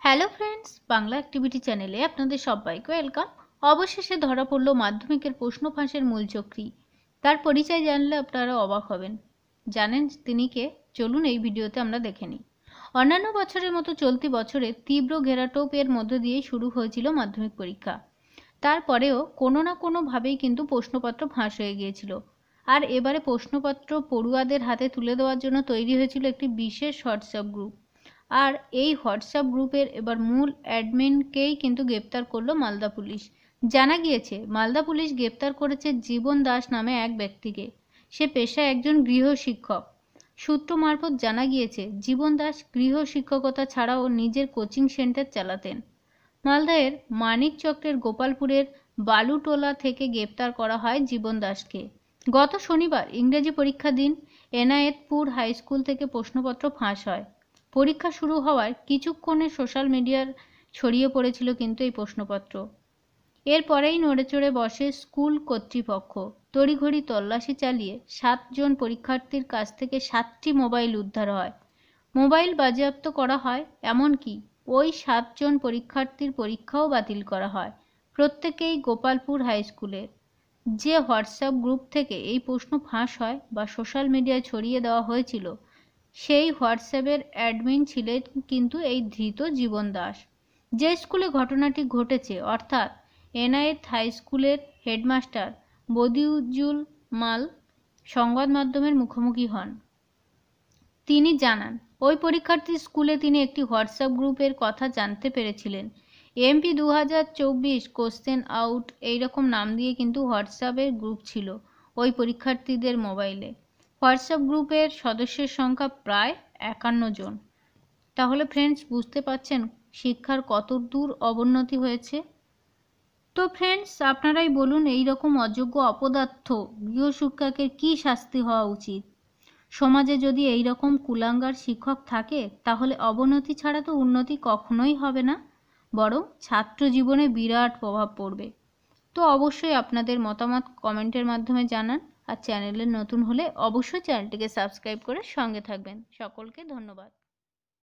Hello friends, Bangla activity চ্যানেলে আপনাদের সবাইকে ওয়েলকাম। অবশেষে ধরা পড়ল মাধ্যমিকের প্রশ্ন ফাঁসের মূলচক্রী। তার পরিচয় জানলে আপনারা অবাক হবেন। জানেন তিনি কে? চলুন এই ভিডিওতে আমরা দেখে নিই। অন্যান্য বছরের মতো চলতি বছরে তীব্র ঘেরাটোপের মধ্য দিয়ে শুরু হয়েছিল মাধ্যমিক পরীক্ষা। তারপরেও কোনো না কোনোভাবেই কিন্তু প্রশ্নপত্র ফাঁস হয়ে গিয়েছিল। আর এবারে প্রশ্নপত্র পড়ুয়াদের হাতে তুলে দেওয়ার জন্য তৈরি হয়েছিল একটি বিশেষ হোয়াটসঅ্যাপ গ্রুপ। আর এই হোয়াটসঅ্যাপ গ্রুপের এবার মূল অ্যাডমিনকেই কিন্তু গ্রেপ্তার করলো মালদা পুলিশ। জানা গিয়েছে মালদা পুলিশ গ্রেপ্তার করেছে জীবন দাস নামে এক ব্যক্তিকে। সে পেশায় একজন গৃহশিক্ষক। সূত্র মারফত জানা গিয়েছে জীবন দাস গৃহশিক্ষকতা ছাড়াও নিজের কোচিং সেন্টার চালাতেন। মালদার মানিকচকের গোপালপুরের বালুটোলা থেকে গ্রেপ্তার করা হয় জীবন দাসকে। গত শনিবার ইংরেজি পরীক্ষা দিন এনায়েতপুর হাইস্কুল থেকে প্রশ্নপত্র ফাঁস হয়। পরীক্ষা শুরু হওয়ার কিছুক্ষণে সোশ্যাল মিডিয়ার ছড়িয়ে পড়েছিল কিন্তু এই প্রশ্নপত্র। এরপরেই নড়েচড়ে বসে স্কুল কর্তৃপক্ষ। তড়িঘড়ি তল্লাশি চালিয়ে 7 জন পরীক্ষার্থীর কাছ থেকে 7টি মোবাইল উদ্ধার হয়। মোবাইল বাজেয়াপ্ত করা হয়, এমনকি ওই 7 জন পরীক্ষার্থীর পরীক্ষাও বাতিল করা হয়। প্রত্যেকেই গোপালপুর হাইস্কুলের। যে হোয়াটসঅ্যাপ গ্রুপ থেকে এই প্রশ্ন ফাঁস হয় বা সোশ্যাল মিডিয়ায় ছড়িয়ে দেওয়া হয়েছিল, সেই হোয়াটসঅ্যাপের অ্যাডমিন ছিলেন কিন্তু এই ধৃত জীবন দাস। যে স্কুলে ঘটনাটি ঘটেছে অর্থাৎ এনায়েত হাই স্কুলের হেডমাস্টার বদিউজ্জুল মাল সংবাদ মাধ্যমের মুখোমুখি হন। তিনি জানান, ওই পরীক্ষার্থীর স্কুলে তিনি একটি হোয়াটসঅ্যাপ গ্রুপের কথা জানতে পেরেছিলেন। এমপি 2024 কোশ্চেন আউট এইরকম নাম দিয়ে কিন্তু হোয়াটসঅ্যাপের গ্রুপ ছিল ওই পরীক্ষার্থীদের মোবাইলে। হোয়াটসঅ্যাপ গ্রুপের সদস্যের সংখ্যা প্রায় 51 জন। তাহলে ফ্রেন্ডস, বুঝতে পারছেন শিক্ষার কত দূর অবনতি হয়েছে। তো ফ্রেন্ডস, আপনারাই বলুন, এই রকম অযোগ্য অপদার্থ গৃহশিক্ষকের কী শাস্তি হওয়া উচিত? সমাজে যদি এই রকম কুলাঙ্গার শিক্ষক থাকে তাহলে অবনতি ছাড়া তো উন্নতি কখনোই হবে না, বরং ছাত্র জীবনে বিরাট প্রভাব পড়বে। তো অবশ্যই আপনাদের মতামত কমেন্টের মাধ্যমে জানান। আর চ্যানেলে নতুন হলে অবশ্যই চ্যানেলটিকে সাবস্ক্রাইব করে সঙ্গে থাকবেন। সকলকে ধন্যবাদ।